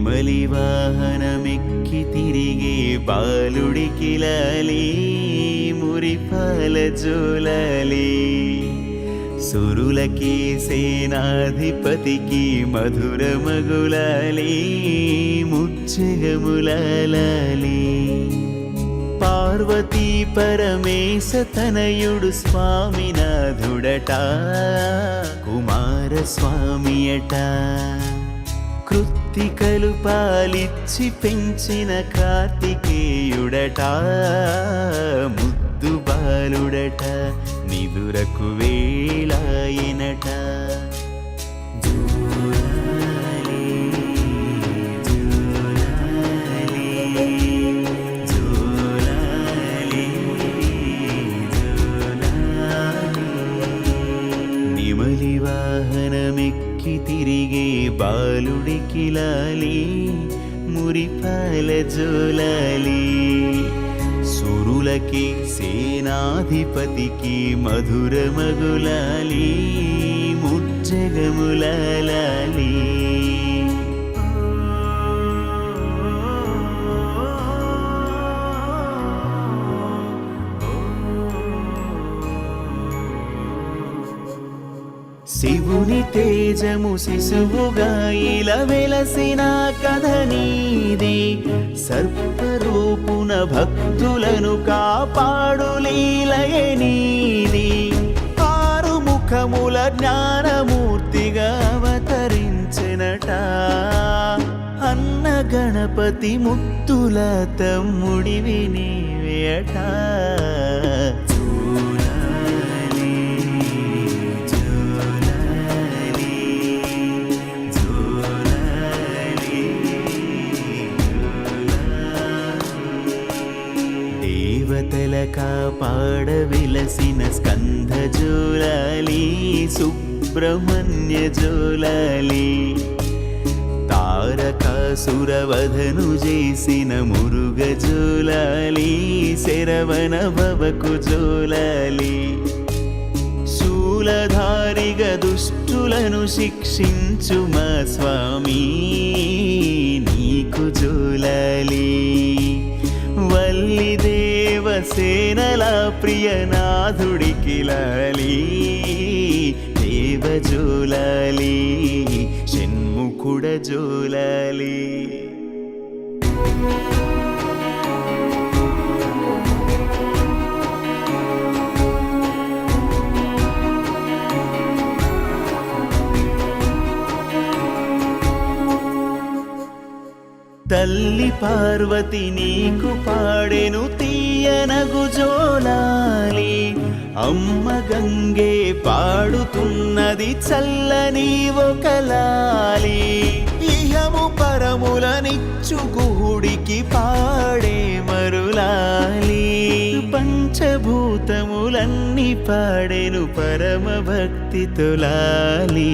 నెమలి వాహనమెక్కి తిరిగే బాలుడికి లాలి మురిపాల జోలాలి సురులకి సేనాధిపతికి మధుర మగులాలి ముచ్చగములాలి పార్వతీ పరమేశ తనయుడు స్వామినాథుడట కుమారస్వామియట కృత్తికలు పాలిచ్చి పెంచిన కార్తికేయుడట ముద్దు బాలుడట నిదురకు వేళాయనట నెమలి వాహనమెక్కి తిరిగే బాలుడికి లాలి మురిపాల జోలాలి సురులకి సేనాధిపతికి మధుర మగులాలి ముజ్జగములాలి శివుని తేజము శిశువుగా ఇలా వెలసిన కథ నీది సర్పరూపున భక్తులను కాపాడు లీలయ నీది ఆరు ముఖముల జ్ఞానమూర్తిగా అవతరించినట అన్న గణపతి ముత్తుల తమ్ముడివి నీవేట దేవతల కాపాడ విలసిన స్కంధ జోలాలి సుబ్రహ్మణ్య జోలాలి తారకాసురవధను చేసిన మురుగ జోలాలి శరవణ భవకు జోలాలి శూలధారిగా దుష్టులను శిక్షించు మా స్వామి నీకు జోలాలి వల్లి దేవసేనల ప్రియనాథుడికి లాలి దేవజోలాలి షణ్ముఖుడ జోలాలి తల్లి పార్వతి నీకు పాడెను తీయనగు జోలాలి అమ్మ గంగే పాడుతున్నది చల్లని ఒకలాలి ఇహము పరములనిచ్చు గుహుడికి పాడే మరులాలి పంచభూతములన్నీ పాడెను పరమ భక్తితో లాలి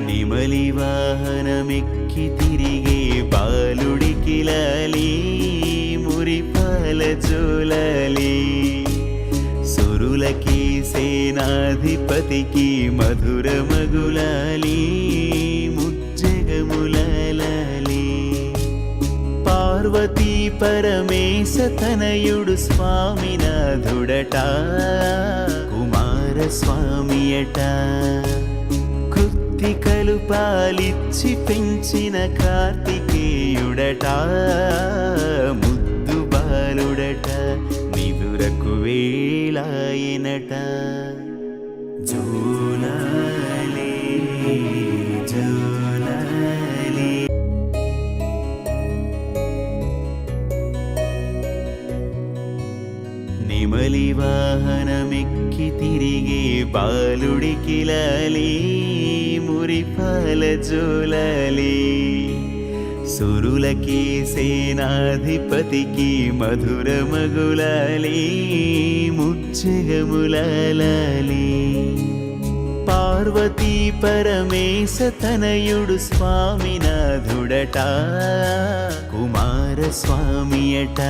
నెమలి వాహనమెక్కి తిరిగే బాలుడికి లాలి మురిపాల జోలాలి సురులకి సేనాధిపతికి మధుర మగులాలి ముజ్జగములాలి పార్వతీ పరమేశ తనయుడు స్వామినాథుడట కుమారస్వామియట కృత్తికలు పాలిచ్చి పెంచిన కార్తికేయుడట ముద్దు బాలుడట నిదురకు వేళాయనట జోలాలి జోలాలి నెమలి వాహనమెక్కి తిరిగే బాలుడికి లాలి మురిపాల జోలాలి సురులకి సేనాధిపతికి మధుర మగులాలి ముచ్చగములాలి పార్వతీ పరమేశ తనయుడు స్వామినాథుడట కుమారస్వామియట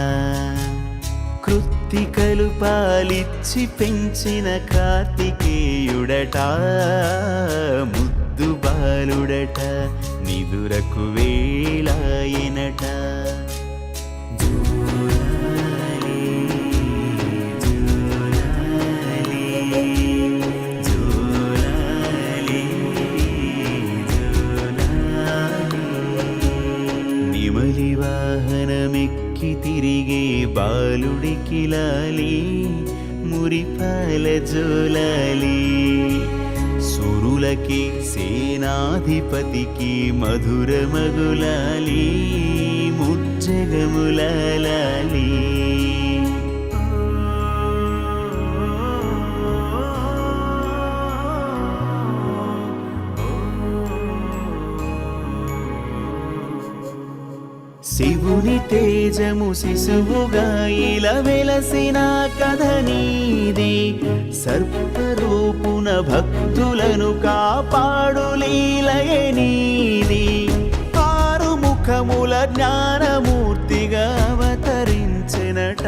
కృత్తికలు పాలిచ్చి పెంచిన కార్తికేయుడట ముద్దు బాలుడట నిదురకు వేళాయనట నెమలి వాహనమెక్కి తిరిగే బాలుడికి లాలి మురిపాల జోలాలి సురులకి సేనాధిపతికి మధుర మగులాలి ముజ్జగములాలి శివుని తేజము శిశువుగా ఇలా వెలసిన కథ నీది సర్పరూపున భక్తులను కాపాడు లీలయ నీది ఆరు ముఖముల జ్ఞానమూర్తిగా అవతరించినట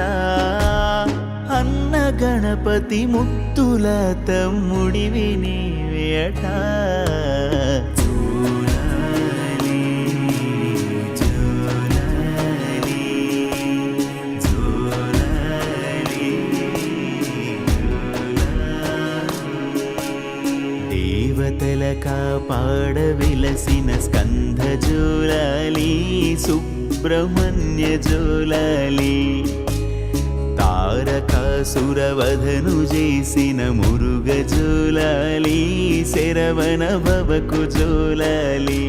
అన్న గణపతి ముత్తుల తమ్ముడివి నీవేట దేవతల కాపాడ విలసిన స్కంధ జోలాలి సుబ్రహ్మణ్య జోలాలి తారకాసురవధను చేసిన మురుగ జోలాలి శరవణ భవకు జోలాలి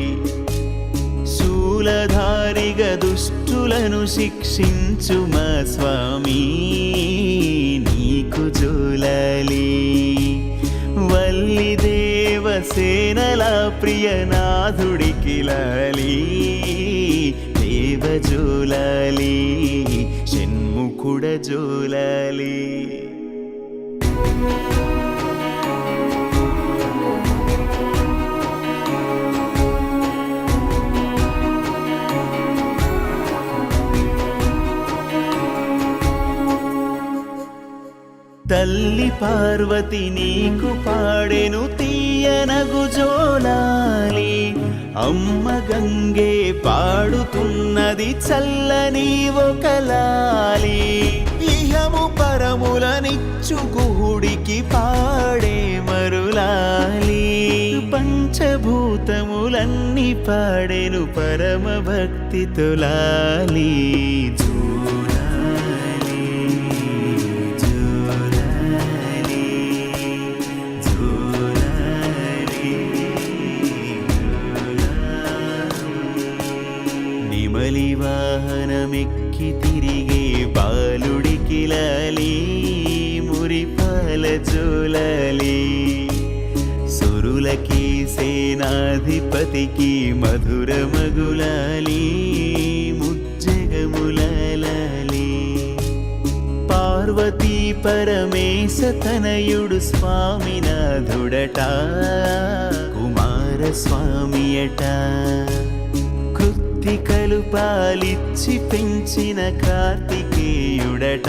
శూలధారిగా దుష్టులను శిక్షించు మా స్వామి నీకు జోలాలి వల్లి దేవసేనల ప్రియనాథుడికి లాలి దేవ జోలాలి షణ్ముఖుడ జోలాలి తల్లి పార్వతి నీకు పాడెను తీయనగు జోలాలి అమ్మ గంగే పాడుతున్నది చల్లని ఒకలాలి ఇహము పరములనిచ్చు గుహుడికి పాడే మరులాలి పంచభూతములన్నీ పాడెను పరమ భక్తితో లాలి నెమలి వాహనమెక్కి తిరిగే బాలుడికి లాలి మురిపాల జోలాలి సురులకి సేనాధిపతికి మధుర మగులాలి ముజ్జగములాలి పార్వతీ పరమేశ తనయుడు స్వామినాథుడట కుమారస్వామియట కృత్తికలు పాలిచ్చి పెంచిన కార్తికేయుడట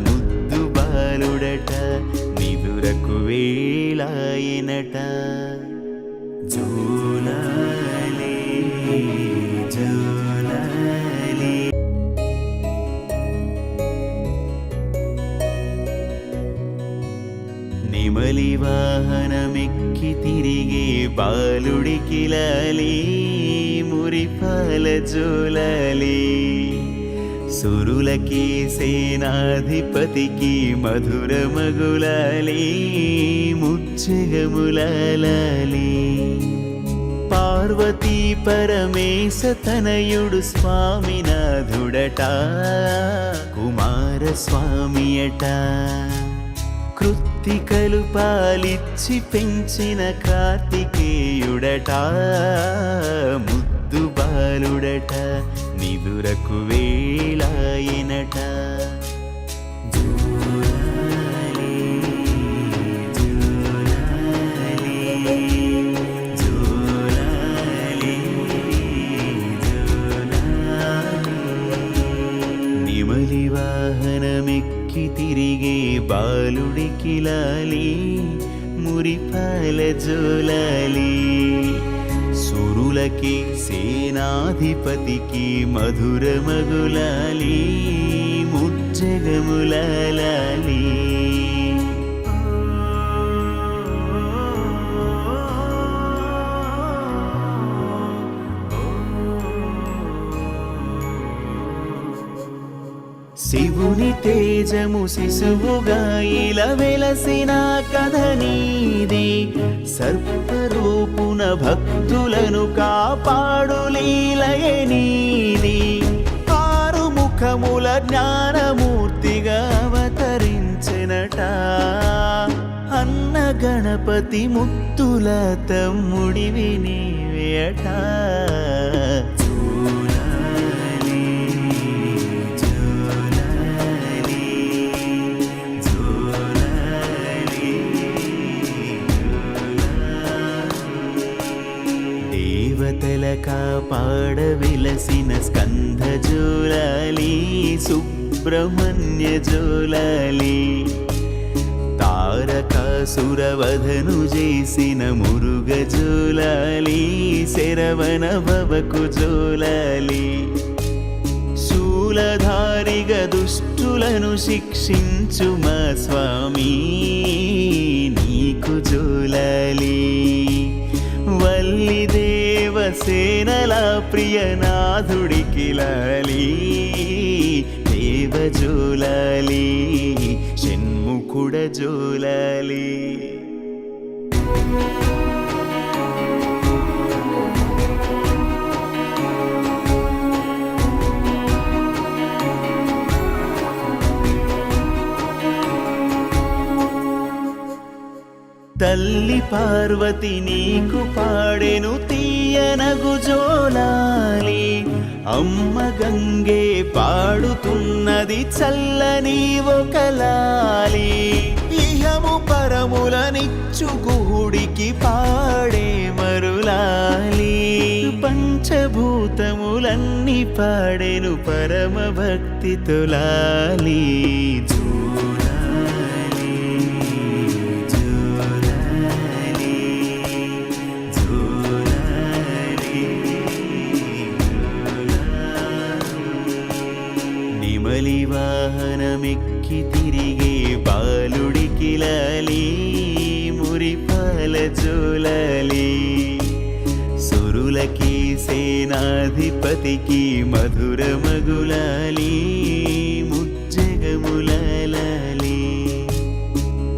ముద్దు బాలుడట నిదురకు వేళాయనట జోలాలి జోలాలి నెమలి వాహనమెక్కి తిరిగే బాలుడికి లాలి మురిపాల జోలాలి సురులకి సేనాధిపతికి మధుర మగులాలి ముజ్జగములాలి పార్వతీ పరమేశ తనయుడు స్వామినాథుడట కుమారస్వామియట కృత్తికలు పాలిచ్చి పెంచిన కార్తికేయుడట ముద్దు బాలుడట నిదురకు వేళాయనట జోలాలి జోలాలి బాలుడికిలాలి మురిపాల జోలాలి సురులకి సేనాధిపతికి మధుర మగులాలి ముజ్జగములాలి శివుని తేజము శిశువుగా ఇలా వెలసిన కథ నీది సర్పరూపున భక్తులను కాపాడు లీలయే నీది ఆరు ముఖముల జ్ఞానమూర్తిగా అవతరించెనట అన్న గణపతి ముత్తుల తమ్ముడివి నీవేట దేవతల కాపాడ విలసిన స్కంధ జోలాలి సుబ్రహ్మణ్య జోలాలి తారకాసురవధను చేసిన మురుగ జోలాలి శరవణ భవకు జోలాలి శూలధారిగా దుష్టులను శిక్షించు మా స్వామి నీకు జోలాలి వల్లి దేవసేనల ప్రియనాథుడికిలాలి దేవజోలాలి షణ్ముఖుడ జోలాలి తల్లి పార్వతి నీకు పాడెను తీయనగు జోలాలి అమ్మ గంగే పాడుతున్నది చల్లని ఒకలాలి ఇహము పరములనిచ్చు గుహుడికి పాడే మరులాలి పంచభూతములన్నీ పాడెను పరమ భక్తితో లాలి నెమలి వాహనమెక్కి తిరిగే బాలుడికిలాలి మురిపాల జోలాలి సురులకి సేనాధిపతికి మధుర మగులాలి ముజ్జగములాలి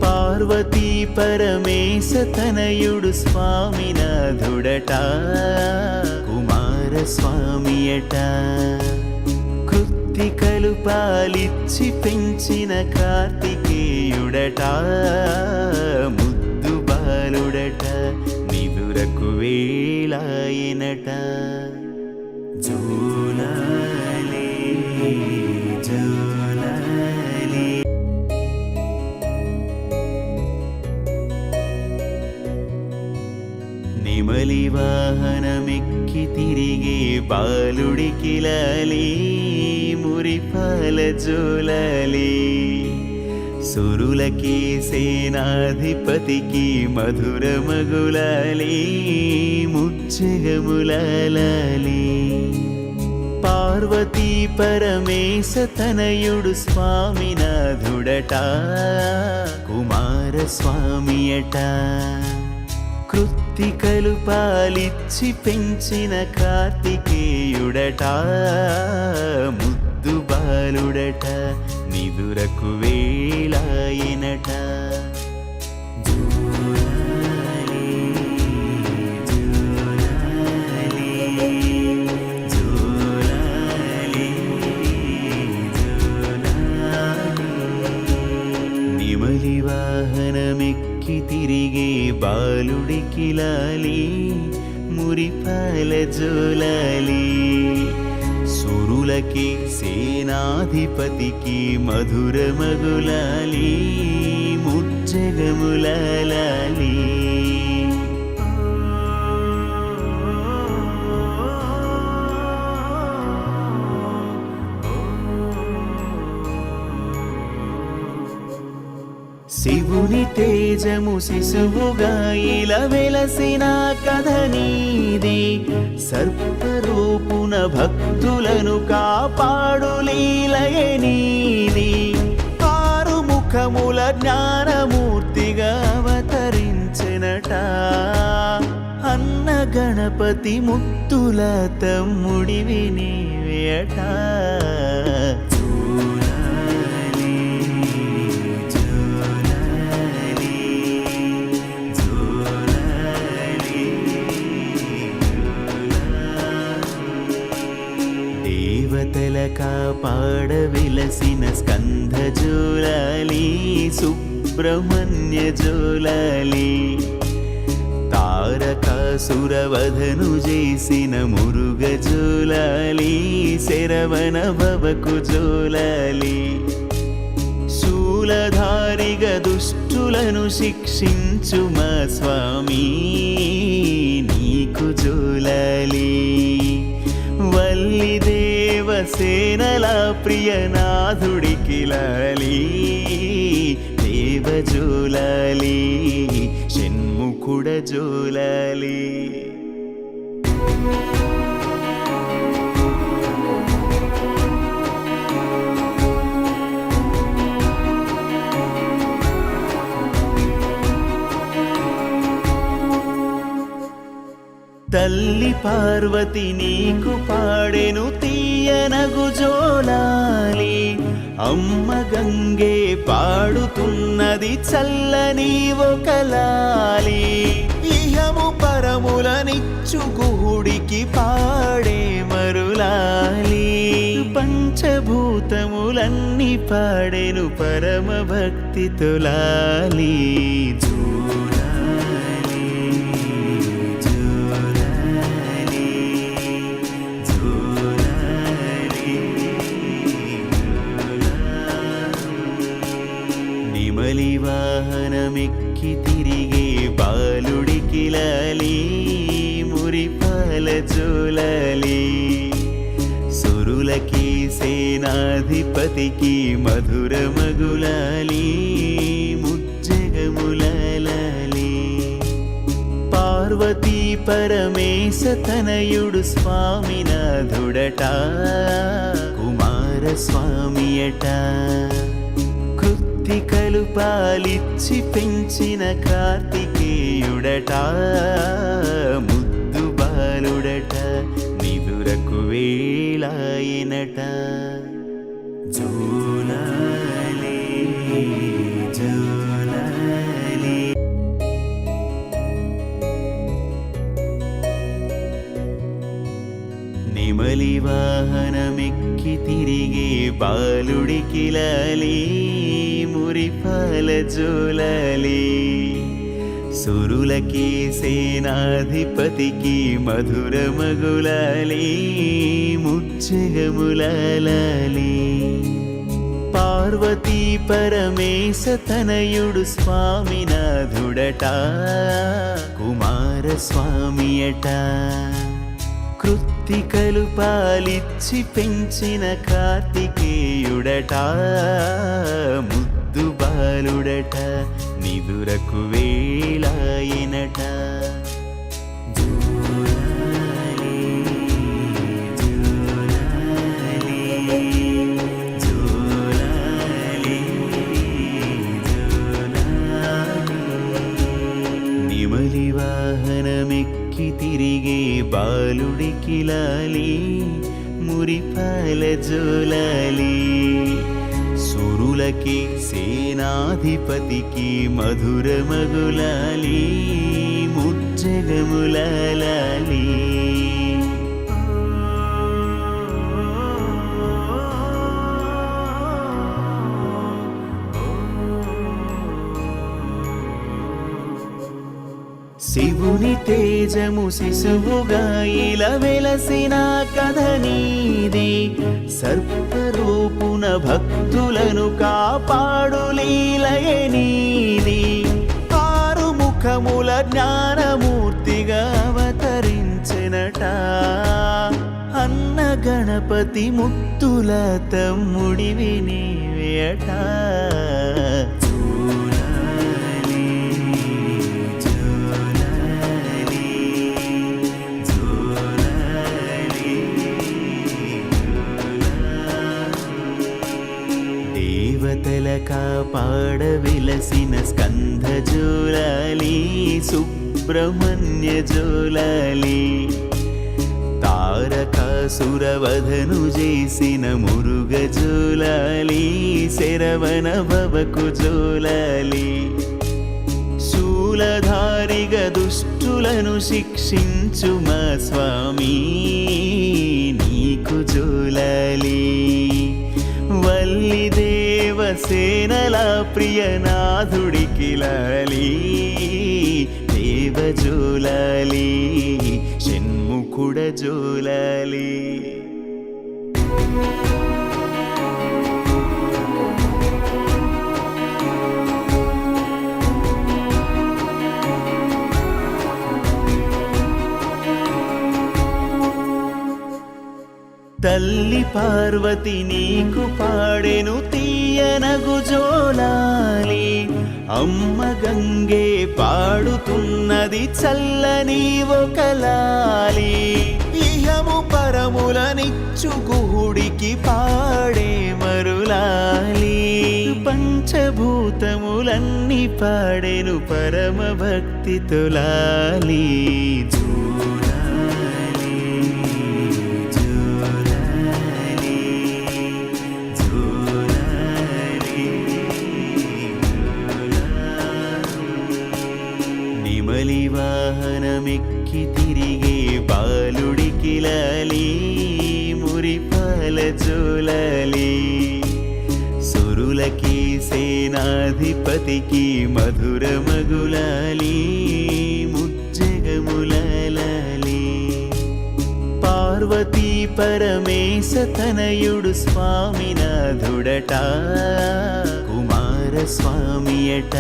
పార్వతీ పరమేశ తనయుడు స్వామినాథుడట కుమార స్వామియట కృత్తికలు పాలిచ్చి పెంచిన కార్తికేయుడట ముద్దు బాలుడట నిదురకు వేళాయనట జోలాలి జోలాలి నెమలి వాహనమెక్కి తిరిగే బాలుడికిలాలి మురిపాల జోలాలి సురులకి సేనాధిపతికి మధుర మగులాలి ముజ్జగములాలి పార్వతీ పరమేశ తనయుడు స్వామినాథుడట కుమార స్వామియట కృత్తికలు పాలిచ్చి పెంచిన కార్తికేయుడట ముద్దు బాలుడట నిదురకు వేళాయనట జోలాలి జోలాలి జోలాలి జోలాలి నెమలి వాహనమెక్కి తిరిగే బాలుడికిలాలి మురిపాల జోలాలి సురులకి సేనాధిపతికి మధుర మగులాలి ముజ్జగములాలి శివుని శివుని తేజము శిశువుగా ఇలా వెలసిన కథ నీది, సర్పరూపున భక్తులను కాపాడు లీలయే నీది. ఆరు ముఖముల జ్ఞానమూర్తిగా అవతరించెనట, అన్న గణపతి ముత్తుల తమ్ముడివి నీవేట. దేవతల కాపాడ విలసిన స్కంధ జోలాలి, సుబ్రహ్మణ్య జోలాలి. తారకాసురవధను చేసిన మురుగ జోలాలి, శరవణ భవకు జోలాలి. శూలధారిగా దుష్టులను శిక్షించు మా స్వామి నీకు జోలాలి. వల్లి దేవసేనల ప్రియనాథుడికి లాలి, దేవ జోలాలి, షణ్ముఖుడ జోలాలి. తల్లి పార్వతి నీకు పాడెను తీయనగు జోలాలి, అమ్మ గంగే పాడుతున్నది చల్లని ఒకలాలి. ఇహము పరములనిచ్చు గుహుడికి పాడే మరులాలి, పంచభూతములన్నీ పాడెను పరమ భక్తితో లాలి. నెమలి వాహనమెక్కి తిరిగే బాలుడికి లాలి, మురిపాల జోలాలి. సురులకి సేనాధిపతికి మధుర మగులాలి, ముజ్జగములాలి. పార్వతీ పరమేశ తనయుడు స్వామినాథుడట, కుమార స్వామియట. కృత్తికలు పాలిచ్చి పెంచిన కార్తికేయుడట, ముద్దు బాలుడట, నిదురకు వేళాయనట. జోలాలి జోలాలి. నెమలి వాహనమెక్కి తిరిగే బాలుడికి లాలి, మురిపాల జోలాలి. సురులకి సేనాధిపతికి మధుర మగులాలి, ముజ్జగములాలి. పార్వతీ పరమేశ తనయుడు స్వామినాథుడట, కుమార స్వామియట. కృత్తికలు పాలిచ్చి పెంచిన కార్తికేయుడట, ముద్దు బాలుడట, నిదురకు వేళాయనట. జోలాలి జోలాలి జోలాలి జోలాలి. నెమలి వాహనమెక్కి తిరిగే బాలుడికి లాలి, మురిపాల జోలాలి. సురులకి సేనాధిపతికి మధుర మగులాలి, ముజ్జగములాలి. శివుని తేజము శిశువుగా ఇలా వెలసిన కథ నీది, సర్పరూపున భక్తులను కాపాడు లీలయే నీది. ఆరు ముఖముల జ్ఞానమూర్తిగా అవతరించెనట, అన్న గణపతి ముత్తుల తమ్ముడివి నీవేట. జోలాలి కాపాడవిలసిన స్కంధ జోలాలి సుబ్రహ్మణ్య జోలాలి తారకాసురవధను చేసిన మురుగ జోలాలి శరవణ భవకు జోలాలి శూలధారిగా దుష్టులను శిక్షించు మా స్వామి నీకు జోలాలి వల్లి దేవసేనల ప్రియనాథుడికి లాలి దేవ జోలాలి షణ్ముఖుడ జోలాలి తల్లి పార్వతి నీకు పాడెను తీయనగు జోలాలి అమ్మ గంగే పాడుతున్నది చల్లని ఒకలాలి ఇహము పరములనిచ్చు గుహుడికి పాడే మరులాలి పంచభూతములన్నీ పాడెను పరమ భక్తితో లాలి నెమలి వాహనమెక్కి తిరిగే బాలుడికి లాలి మురిపాల జోలాలి సురులకి సేనాధిపతికి మధుర మగులాలి ముజ్జగములాలి పార్వతీ పరమేశ తనయుడు స్వామినాథుడట కుమార స్వామియట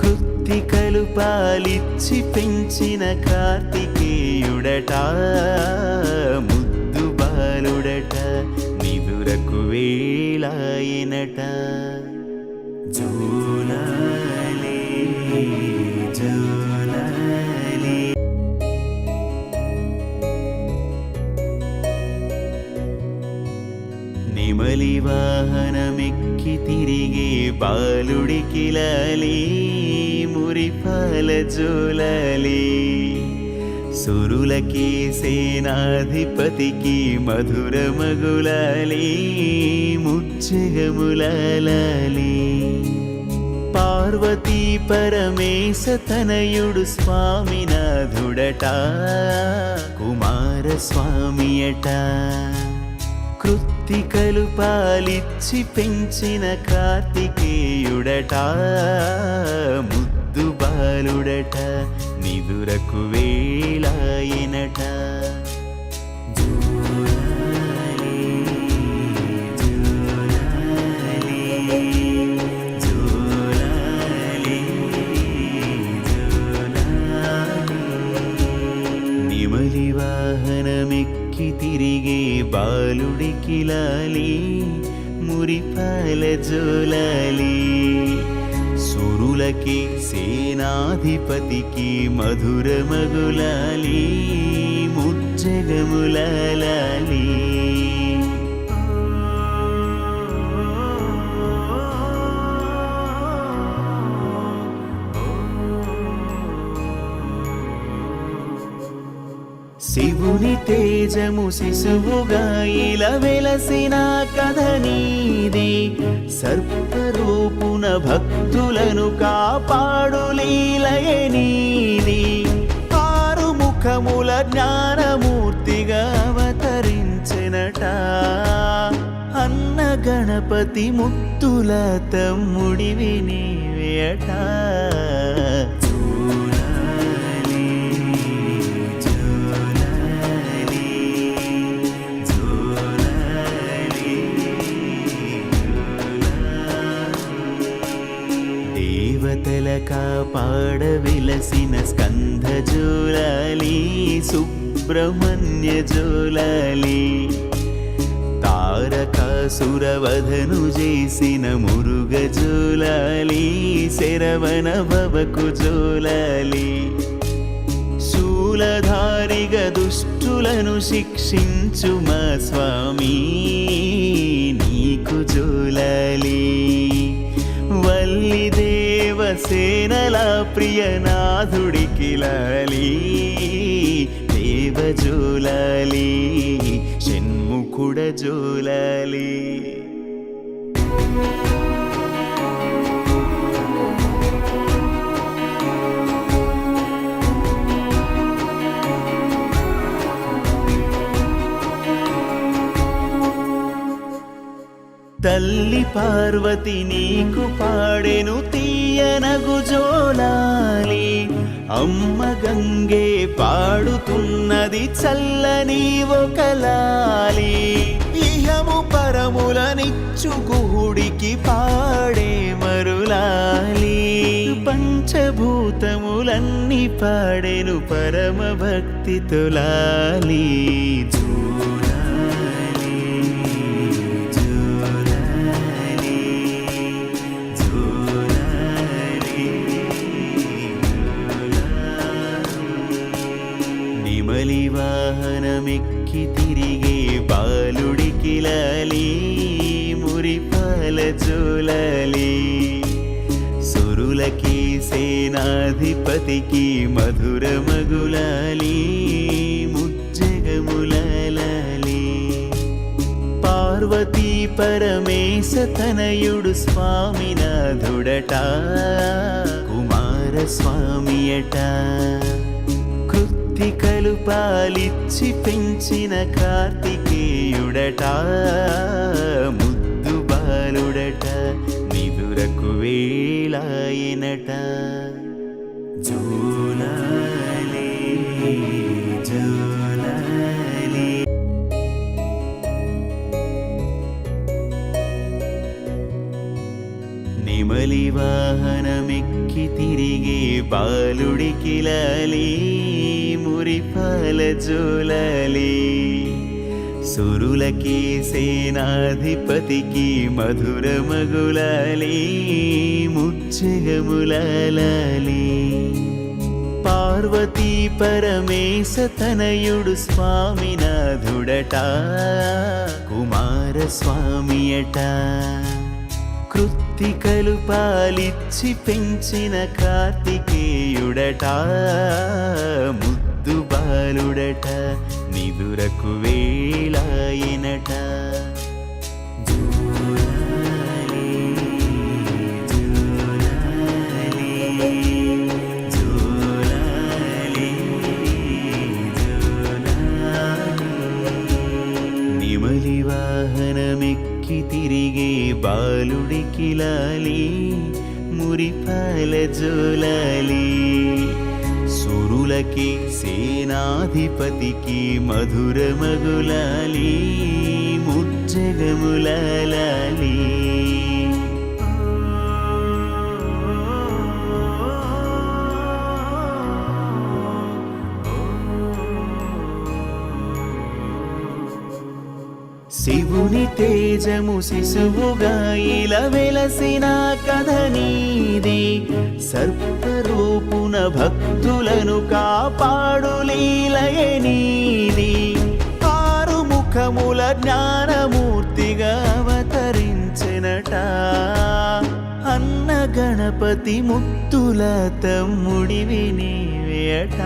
కృత్తికలు పాలిచ్చి పెంచిన కార్తికేయుడట ముద్దు బాలుడట నిదురకు వేళాయనట జోలాలి జోలాలి నెమలి వాహనమెక్కి తిరిగే బాలుడికి లాలి మురిపాల జోలాలి సురులకి సేనాధిపతికి మధుర మగులాలి ముజ్జగములాలి పార్వతీ పరమేశ తనయుడు స్వామినాథుడట కుమార స్వామియట కృత్తికలు పాలిచ్చి పెంచిన కార్తికేయుడట ముద్దు బాలుడట నిదురకు వేళాయనట జోలాలి జోలాలి జోలాలి జోలాలి నెమలి వాహనమెక్కి తిరిగే బాలుడికి లాలి మురిపాల జోలాలి సురులకి సేనాధిపతికి మధుర మగులాలి ముజ్జగములాలి శివుని తేజము శిశువుగా ఇలా వెలసిన కథ నీది సర్పరూపున భక్తులను కాపాడు లీలయే నీది ఆరు ముఖముల జ్ఞానమూర్తిగా అవతరించెనట అన్న గణపతి ముత్తుల తమ్ముడివి నీవేట దేవతల కాపాడవిలసిన స్కంధ జోలాలి సుబ్రహ్మణ్య జోలాలి తారకాసురవధను చేసిన మురుగ జోలాలి శరవణ భవకు జోలాలి శూలధారిగా దుష్టులను శిక్షించు మా స్వామి నీకు జోలాలి దేవసేనల ప్రియనాథుడికి లాలి దేవజోలాలి షణ్ముఖుడ జోలాలి. తల్లి పార్వతి నీకు పాడెను తీయనగు జోలాలి. అమ్మ గంగే పాడుతున్నది చల్లని ఒకలాలి. ఇహము పరములనిచ్చు గుహుడికి పాడే మరులాలి. పంచభూతములన్నీ పాడెను పరమ భక్తితో లాలి. నెమలి వాహనమెక్కి తిరిగే బాలుడికి లాలి మురిపాల జోలాలి. సురులకి సేనాధిపతికి మధుర మగులాలి ముజ్జగములాలి. పార్వతీ పరమేశ తనయుడు స్వామినాథుడట కుమార స్వామియట. కృత్తికలు పాలిచ్చి పెంచిన కార్తికేయుడట ముద్దు బాలుడట నిదురకు వేళాయనట. జోలాలి జోలాలి. నెమలి వాహనమెక్కి తిరిగే బాలుడికి లాలి మురిపాల జోలాలి. సురులకి సేనాధిపతికి మధుర మగులాలి ముజ్జగములాలి. పార్వతీ పరమేశ తనయుడు స్వామినాథుడట కుమార స్వామియట. కృత్తికలు పాలిచ్చి పెంచిన కార్తికేయుడట ముద్దు బాలుడట నిదురకు వేళాయనట. జోలాలి జోలాలి జోలాలి జోలాలి. నెమలి వాహనమెక్కి తిరిగే బాలుడికి లాలి మురిపాల జోలాలి. సురులకి సేనాధిపతికి మధుర మగులాలి ముజ్జగములాలి. శివుని తేజము శిశువుగా ఇలా వెలసిన కథ నీది. సర్పరూపున భక్తులను కాపాడు లీలయ నీది. ఆరు ముఖముల జ్ఞానమూర్తిగా అవతరించెనట అన్న గణపతి ముత్తుల తమ్ముడివి నీవేట.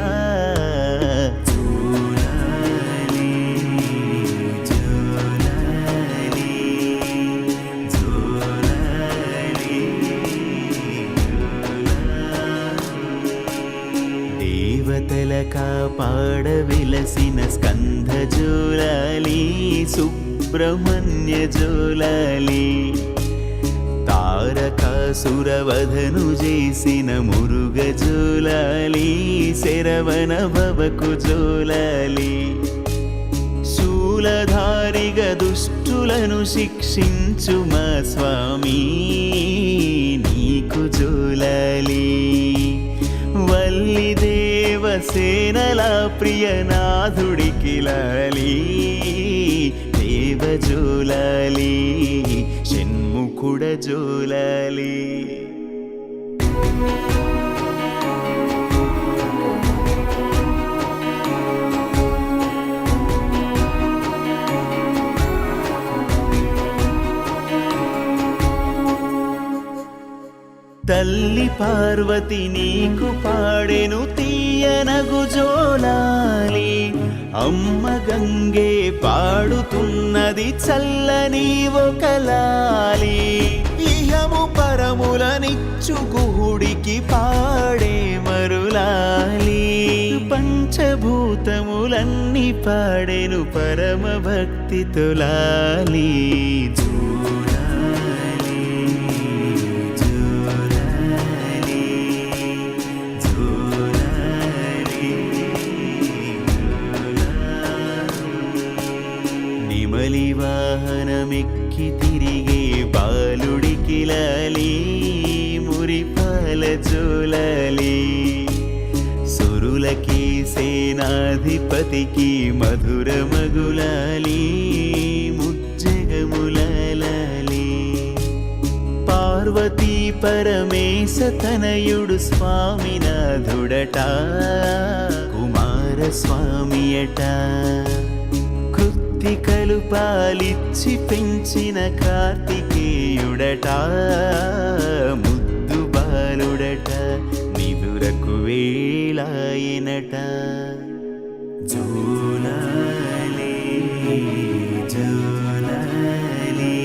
దేవతల కాపాడ విలసిన స్కంధ జోలాలి సుబ్రహ్మణ్య జోలాలి. తారకాసురవధను చేసిన మురుగ జోలాలి శరవణ భవకు జోలాలి. శూలధారిగా దుష్టులను శిక్షించు మా స్వామి నీకు జోలాలి. వల్లి దేవసేనల ప్రియనాథుడికి లాలి దేవజోలాలి షణ్ముఖుడ జోలాలి. తల్లి పార్వతి నీకు పాడెను తీయనగు జోలాలి అమ్మ గంగే పాడుతున్నది చల్లని ఒకలాలి ఇహము పరములనిచ్చు గుహుడికి పాడే మరులాలి పంచభూతములన్నీ పాడెను పరమ భక్తితో లాలి జోలాలి జోలాలి జోలాలి నిమలి వాహనమెక్కి తిరిగే బాలుడికి లాలి మురిపాల జోలాలి సురులకి సేనాధిపతికి మధుర మగులాలి ముజ్జగములాలి పార్వతీ పరమేశ తనయుడు స్వామినాథుడట కుమార స్వామియట కృత్తికలు పాలిచ్చి పెంచిన కార్తికేయుడట ముద్దు బాలుడట నిదురకు వేళాయనట జోలా